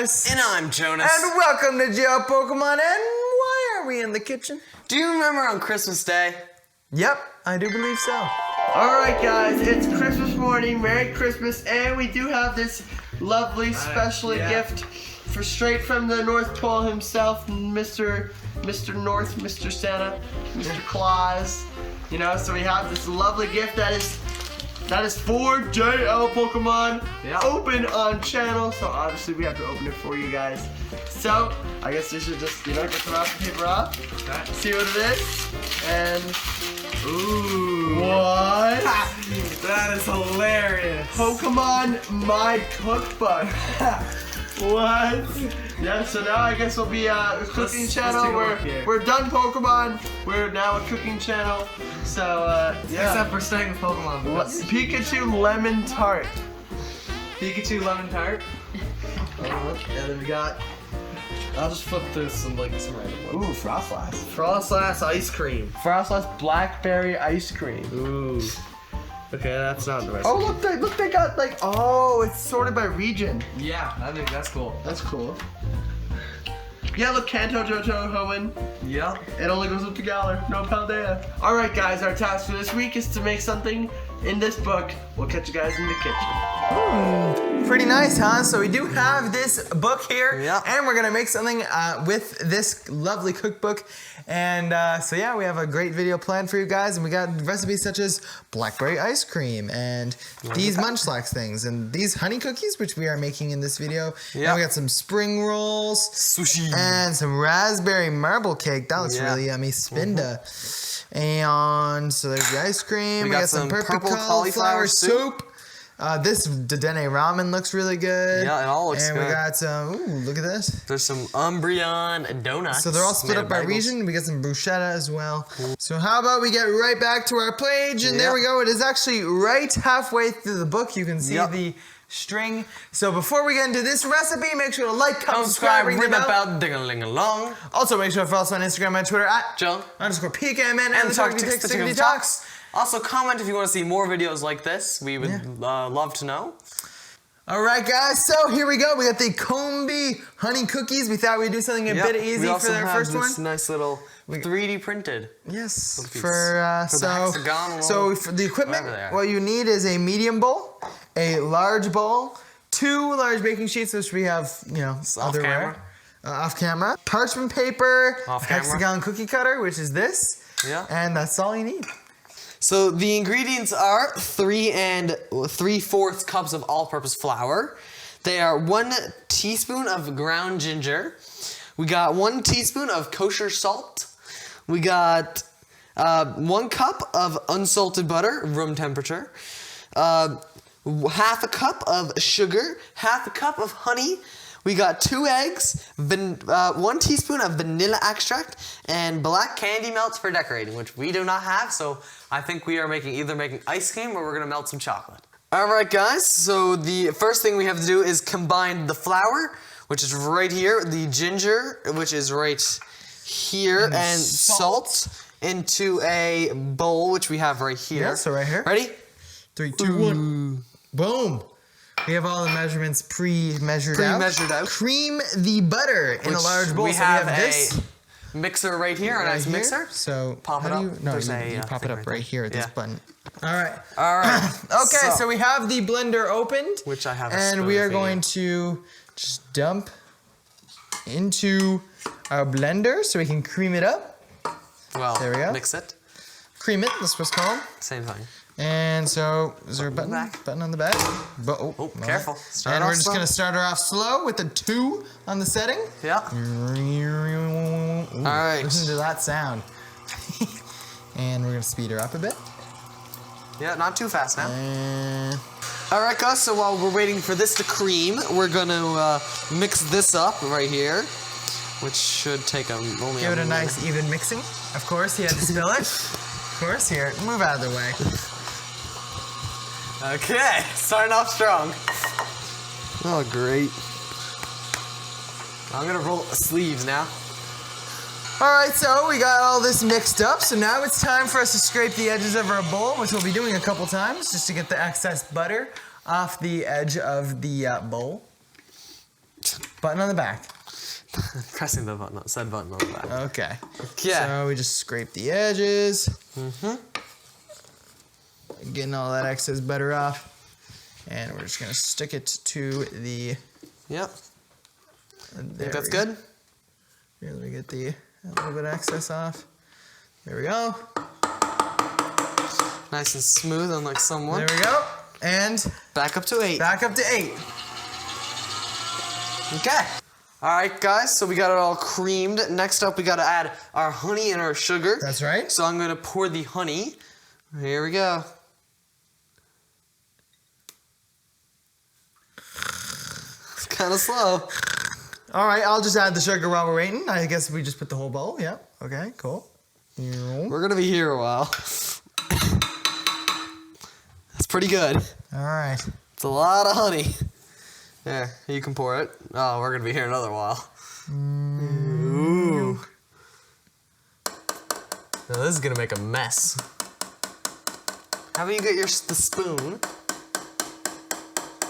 Thomas. And I'm Jonas. And welcome to Geo Pokemon. And why are we in the kitchen? Do you remember on Christmas Day? Yep, I do believe so. Alright guys, it's Christmas morning, Merry Christmas, and we do have this lovely special gift for straight from the North Pole himself, Mr. North, Mr. Santa, Mr. Claus. You know, so we have this lovely gift that is for JL Pokemon, open on channel, so obviously we have to open it for you guys. So, I guess we should just, get the wrapping paper off, see what it is, and, ooh. What? That is hilarious. Pokemon My Cookbook. What? Yeah, so now I guess we'll be a cooking channel. We're done Pokemon. We're now a cooking channel. So, yeah. Except for staying with Pokemon. Pikachu Lemon Tart. Pikachu Lemon Tart. And then we got... I'll just flip through some random ones. Ooh, Frostlass. Frostlass ice cream. Frostlass Blackberry Ice Cream. Ooh. Okay, that's not the rest. Oh, look, they got it's sorted by region. Yeah, I think that's cool. That's cool. Yeah, look, Kanto, Johto, Hoenn. Yep. It only goes up to Galar, no Paldea. Alright guys, our task for this week is to make something in this book. We'll catch you guys in the kitchen. Pretty nice, huh? So we do have this book here, Yep. and we're gonna make something with this lovely cookbook. And so yeah, we have a great video planned for you guys, and we got recipes such as blackberry ice cream and these munchlax things and these honey cookies, which we are making in this video. Yep. And we got some spring rolls, Sushi. and some raspberry marble cake. That looks really yummy. Spinda. And so there's the ice cream. We got some perfect purple cauliflower soup. This Dedenne ramen looks really good. Yeah, it all looks good. And we got some, look at this. There's some Umbreon donuts. So they're all split up by region. We got some bruschetta as well. So how about we get right back to our page, and there we go. It is actually right halfway through the book. You can see the string. So before we get into this recipe, make sure to like, comment, subscribe, ring the bell. Ding-a-ling-a-long. Also, make sure to follow us on Instagram and Twitter at Joe_PKMN and the Talk Talks. Also, comment if you want to see more videos like this. We would love to know. All right, guys. So here we go. We got the Combie honey cookies. We thought we'd do something a bit easy for our first one. This nice little 3D printed. Yes. Cookies. For the hexagonal. So for the equipment, what you need is a medium bowl, a large bowl, 2 large baking sheets, which we have, off camera, parchment paper, hexagon cookie cutter, which is this, and that's all you need. So the ingredients are 3 3/4 cups of all-purpose flour. They are 1 teaspoon of ground ginger. We got 1 teaspoon of kosher salt. We got 1 cup of unsalted butter, room temperature. 1/2 cup of sugar. 1/2 cup of honey. We got 2 eggs, 1 teaspoon of vanilla extract, and black candy melts for decorating, which we do not have, so I think we are either making ice cream or we're gonna melt some chocolate. Alright guys, so the first thing we have to do is combine the flour, which is right here, the ginger, which is right here, and salt into a bowl, which we have right here. Yeah, so right here. Ready? 3, 2, 1. Boom. We have all the measurements pre-measured out. Cream the butter in a large bowl. We have this mixer right here, a nice mixer. So pop it up. You pop it up right here at this button. All right. Okay, so we have the blender opened, which I have, and we are going to just dump into our blender so we can cream it up. Well, there we go. Mix it. Cream it. That's what's called. Same thing. And so, is there a button? Button on the back? Careful. And we're just going to start her off slow with the 2 on the setting. Yeah. All right. Listen to that sound. And we're going to speed her up a bit. Yeah, not too fast now. And... All right, guys, so while we're waiting for this to cream, we're going to mix this up right here, which should take only a minute. Give it a nice even mixing. Of course, you had to spill it. Of course, here, move out of the way. Okay, starting off strong. Oh, great. I'm gonna roll sleeves now. All right, so we got all this mixed up. So now it's time for us to scrape the edges of our bowl, which we'll be doing a couple times just to get the excess butter off the edge of the bowl. Button on the back. Pressing the button, said button on the back. Okay. Yeah. So we just scrape the edges. Getting all that excess butter off. And we're just gonna stick it to the... Yep. Think that's good? Here, let me get a little bit of excess off. There we go. Nice and smooth, unlike someone. There we go. And back up to 8. Back up to 8. Okay. All right, guys, so we got it all creamed. Next up, we got to add our honey and our sugar. That's right. So I'm going to pour the honey. Here we go. It's kind of slow. All right, I'll just add the sugar while we're waiting. I guess we just put the whole bowl. Yeah. Okay, cool. We're going to be here a while. That's pretty good. All right. It's a lot of honey. There, you can pour it. Oh, we're going to be here another while. Ooh. Now this is going to make a mess. How about you get the spoon?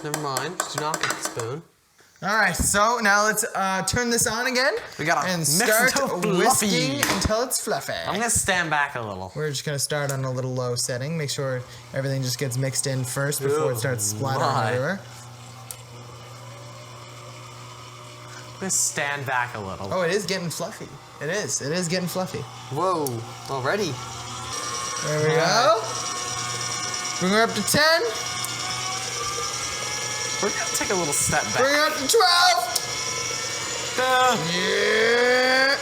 Never mind. Do not get the spoon. All right, so now let's turn this on again. We gotta and mix start until whisking fluffy. until it's fluffy. I'm gonna stand back a little. We're just gonna start on a little low setting. Make sure everything just gets mixed in first before it starts splattering everywhere. I'm gonna stand back a little. Oh, it is getting fluffy. It is. It is getting fluffy. Whoa! Already. There we go. Bring her up to 10. We're gonna take a little step back. Bring her up to 12. Yeah.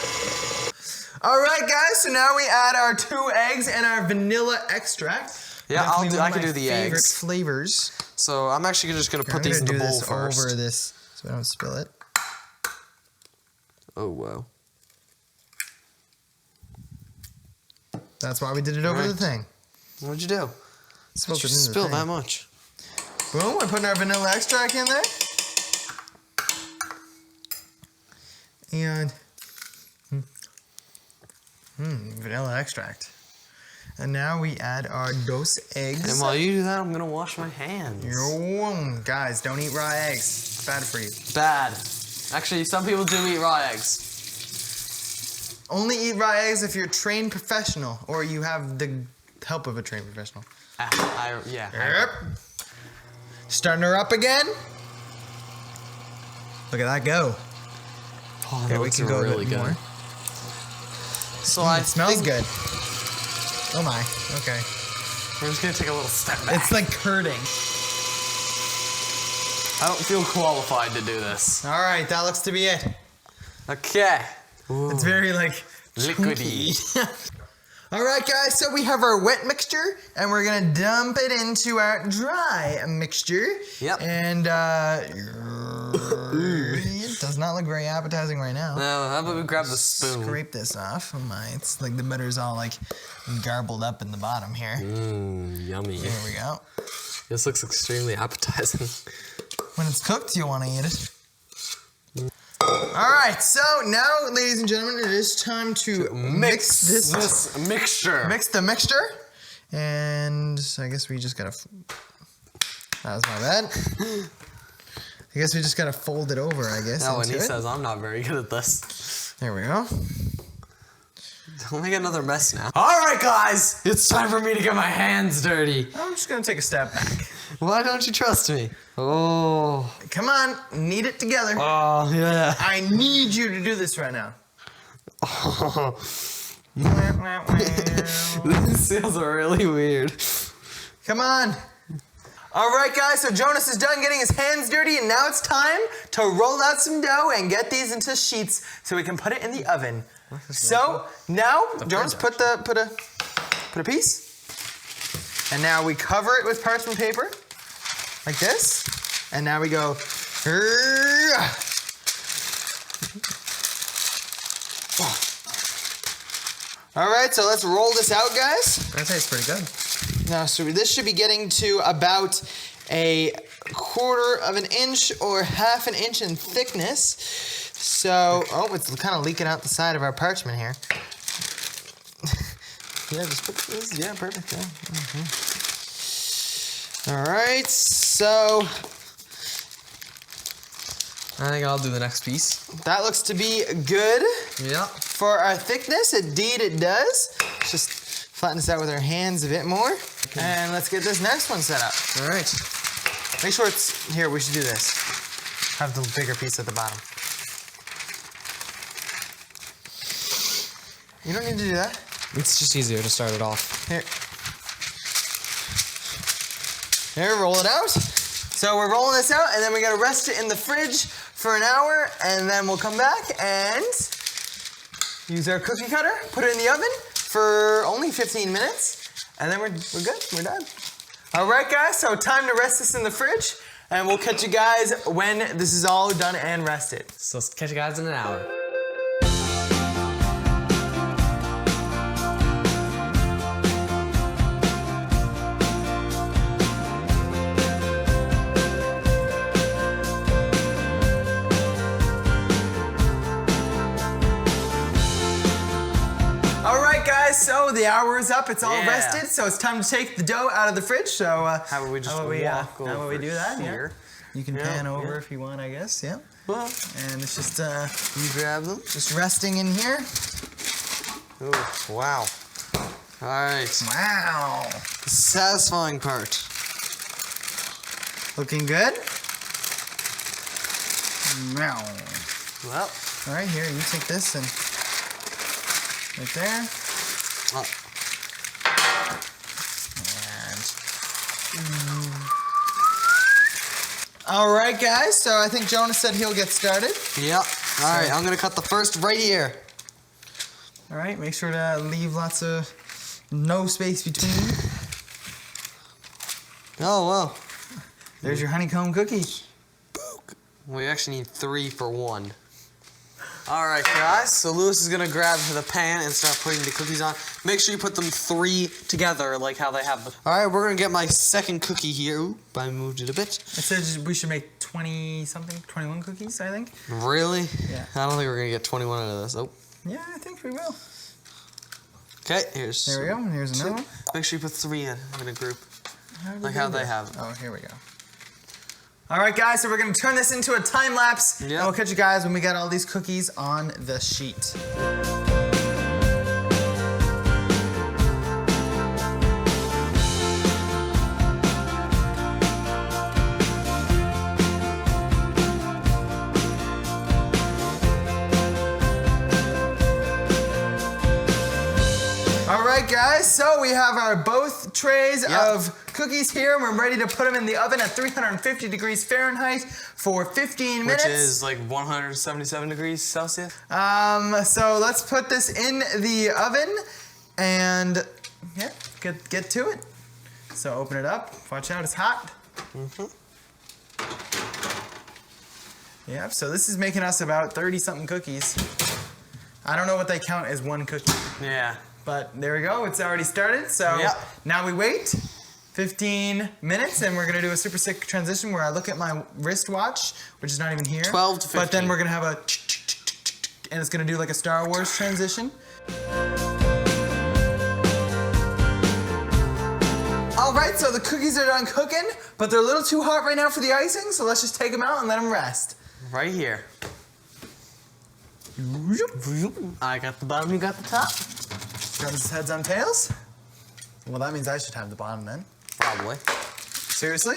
All right, guys. So now we add our 2 eggs and our vanilla extract. Yeah, I can do the favorite eggs. Flavors. So I'm actually just gonna put these in the bowl first. Over this so I don't spill it. Oh wow. That's why we did it over the thing. What'd you do? Spilled it in the Spill thing. that much. Boom, we're putting our vanilla extract in there. And vanilla extract. And now we add our dose eggs. And while you do that, I'm gonna wash my hands. Guys, don't eat raw eggs. It's bad for you. Bad. Actually, some people do eat raw eggs. Only eat raw eggs if you're a trained professional or you have the help of a trained professional. Yeah. Yep. Starting her up again. Look at that go. Oh, Okay, we can go really a bit good. more. So It smells good. Oh my. Okay. We're just gonna take a little step back. It's like curding. I don't feel qualified to do this. All right, that looks to be it. Okay. Ooh. It's very like liquidy. All right, guys, so we have our wet mixture, and we're gonna dump it into our dry mixture. Yep. And it does not look very appetizing right now. Now, how about we grab the spoon? Scrape this off. Oh my, it's like the butter's all like garbled up in the bottom here. Yummy. There we go. This looks extremely appetizing. When it's cooked, you'll want to eat it. All right, so now, ladies and gentlemen, it is time to mix this mixture. Mix the mixture. And I guess we just gotta, that was my bad. I guess we just gotta fold it over, I guess. Now when he says I'm not very good at this. There we go. Don't make another mess now. All right, guys, it's time for me to get my hands dirty. I'm just gonna take a step back. Why don't you trust me? Oh. Come on, knead it together. Oh, yeah. I need you to do this right now. Oh. This feels really weird. Come on. All right, guys, so Jonas is done getting his hands dirty, and now it's time to roll out some dough and get these into sheets so we can put it in the oven. So now, Jonas, put a piece, and now we cover it with parchment paper, like this, and now we go. All right, so let's roll this out, guys. That tastes pretty good. Now, so this should be getting to about a 1/4 of an inch or 1/2 an inch in thickness. So, oh, it's kind of leaking out the side of our parchment here. Yeah, just put this. Yeah, perfect. Yeah. All right, so I think I'll do the next piece. That looks to be good. Yep. For our thickness, indeed it does. Just flatten this out with our hands a bit more. Okay. And let's get this next one set up. All right. Make sure it's, here, we should do this. Have the bigger piece at the bottom. You don't need to do that. It's just easier to start it off. Here. Here, roll it out. So we're rolling this out, and then we gotta rest it in the fridge for an hour, and then we'll come back and use our cookie cutter, put it in the oven for only 15 minutes, and then we're good, we're done. All right, guys, so time to rest this in the fridge, and we'll catch you guys when this is all done and rested. So catch you guys in an hour. So the hour is up. It's all rested. So it's time to take the dough out of the fridge. So how about we just walk over? How about we do that? Here. Yeah. You can pan over if you want, I guess. Yeah. Well, and it's just you grab them. Just resting in here. Oh, wow. All right. Wow. The satisfying part. Looking good. Wow. Well. All right, here you take this and right there. And all right, guys. So I think Jonas said he'll get started. Yep. All right. I'm gonna cut the first right here. All right. Make sure to leave lots of no space between. Oh well. There's your honeycomb cookie. We actually need 3 for 1. All right, guys, so Lewis is gonna grab the pan and start putting the cookies on. Make sure you put them 3 together, like how they have them. All right, we're gonna get my second cookie here. Oop, I moved it a bit. It says we should make 20-something, 21 cookies, I think. Really? Yeah. I don't think we're gonna get 21 out of this. Oh. Yeah, I think we will. Okay, here's. There we go, and here's another one. Make sure you put 3 in a group, like how they have. Oh, here we go. All right, guys, so we're gonna turn this into a time lapse, and we'll catch you guys when we get all these cookies on the sheet. All right, guys, so we have our both trays of cookies here, and we're ready to put them in the oven at 350 degrees Fahrenheit for 15 minutes. Which is like 177 degrees Celsius. So let's put this in the oven and get to it. So open it up. Watch out, it's hot. Yep, so this is making us about 30-something cookies. I don't know what they count as one cookie. Yeah. But there we go, it's already started. So now we wait 15 minutes, and we're gonna do a super sick transition where I look at my wristwatch, which is not even here. 12 to 15. But then we're gonna have a and it's gonna do like a Star Wars transition. All right, so the cookies are done cooking, but they're a little too hot right now for the icing, so let's just take them out and let them rest. Right here. I got the bottom, you got the top. Comes heads on tails. Well, that means I should have the bottom then. Probably. Seriously?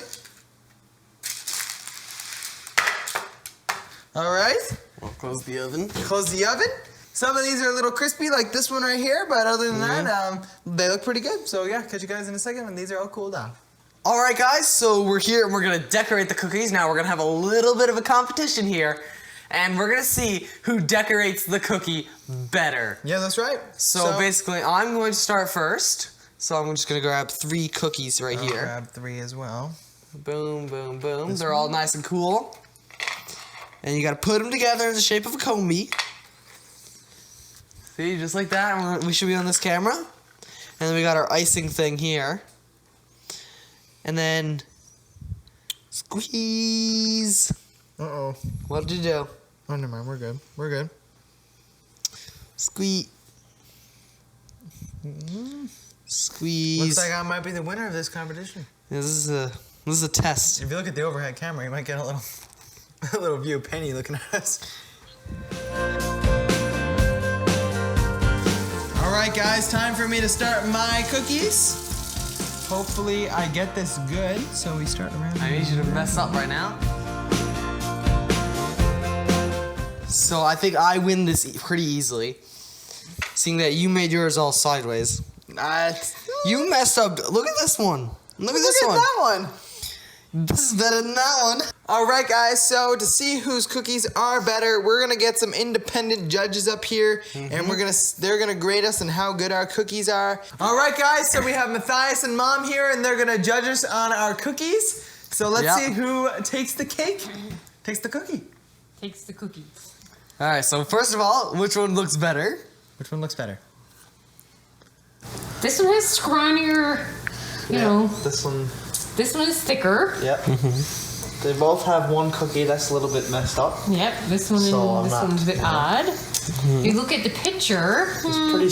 All right. We'll close the oven. Close the oven. Some of these are a little crispy, like this one right here, but other than that, they look pretty good. So yeah, catch you guys in a second when these are all cooled off. All right, guys, so we're here and we're gonna decorate the cookies. Now we're gonna have a little bit of a competition here, and we're gonna see who decorates the cookie better. Yeah, that's right. So basically, I'm going to start first. So I'm just gonna grab 3 cookies right here. Grab 3 as well. Boom, boom, boom. They're all nice and cool. And you gotta put them together in the shape of a Combie. See, just like that. We should be on this camera. And then we got our icing thing here. And then squeeze. Uh-oh. What did you do? Oh, never mind. We're good. We're good. Squeeze. Squeeze. Looks like I might be the winner of this competition. Yeah, this is a test. If you look at the overhead camera, you might get a little A little view of Penny looking at us. All right, guys, time for me to start my cookies. Hopefully I get this good, so we start around. I need you to mess up right now. So I think I win this pretty easily, seeing that you made yours all sideways. You messed up. Look at this one. Look at this one. Look at that one. This is better than that one. All right, guys, so to see whose cookies are better, we're gonna get some independent judges up here, and they're gonna grade us on how good our cookies are. All right, guys, so we have Matthias and Mom here, and they're gonna judge us on our cookies. So let's see who takes the cake, takes the cookie. Takes the cookies. All right, so first of all, which one looks better? Which one looks better? This one has scrawnier, you know. This one. This one is thicker. Yep. They both have one cookie that's a little bit messed up. Yep, this one So and this one's a bit odd. You look at the picture. It's pretty.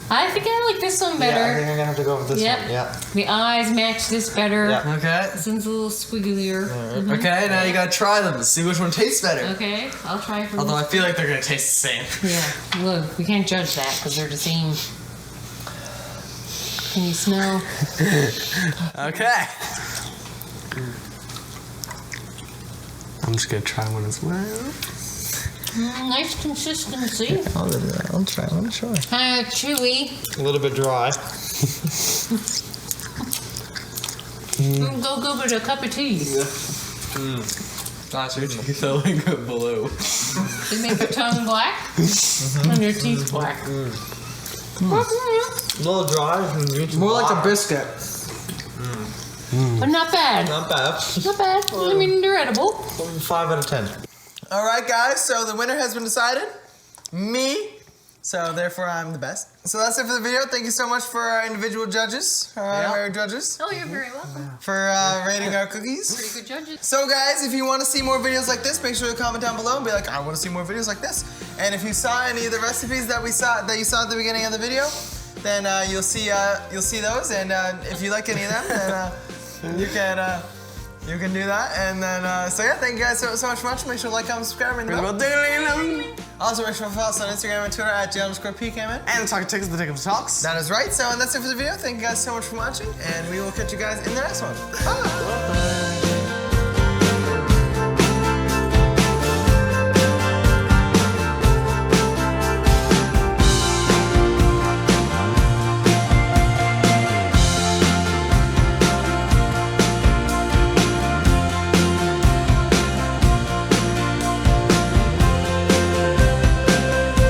I think I like this one better. Yeah, I think I'm gonna have to go with this Yep. one. Yeah. The eyes match this better. Yeah. Okay. This one's a little squigglier. Okay, now you gotta try them and see which one tastes better. Okay, I'll try for Although I feel like they're gonna taste the same. Yeah, look, we can't judge that because they're the same. Can you smell? Okay. I'm just gonna try one as well. Nice consistency. I'll try one, sure. Kind of chewy. A little bit dry. Go good with a cup of tea. That's your teeth are like blue. They make your tongue black and your teeth black. A little dry. More like a biscuit. But not bad. Not bad. Not bad. I mean, they're edible. 5 out of 10. All right, guys, so the winner has been decided. Me. So therefore, I'm the best. So that's it for the video. Thank you so much for our individual judges, our judges, Oh, you're very welcome. for rating our cookies. Pretty good judges. So guys, if you want to see more videos like this, make sure to comment down below and be like, I want to see more videos like this. And if you saw any of the recipes that you saw at the beginning of the video, then you'll see those. And if you like any of them, then you can do that. And then so yeah, thank you guys so much for watching. Make sure to like, comment, subscribe, and also make sure to follow us on Instagram and Twitter at @J_PKman. And talking tickets the Tickets Talks. That is right. So and that's it for the video. Thank you guys so much for watching, and we will catch you guys in the next one. Bye.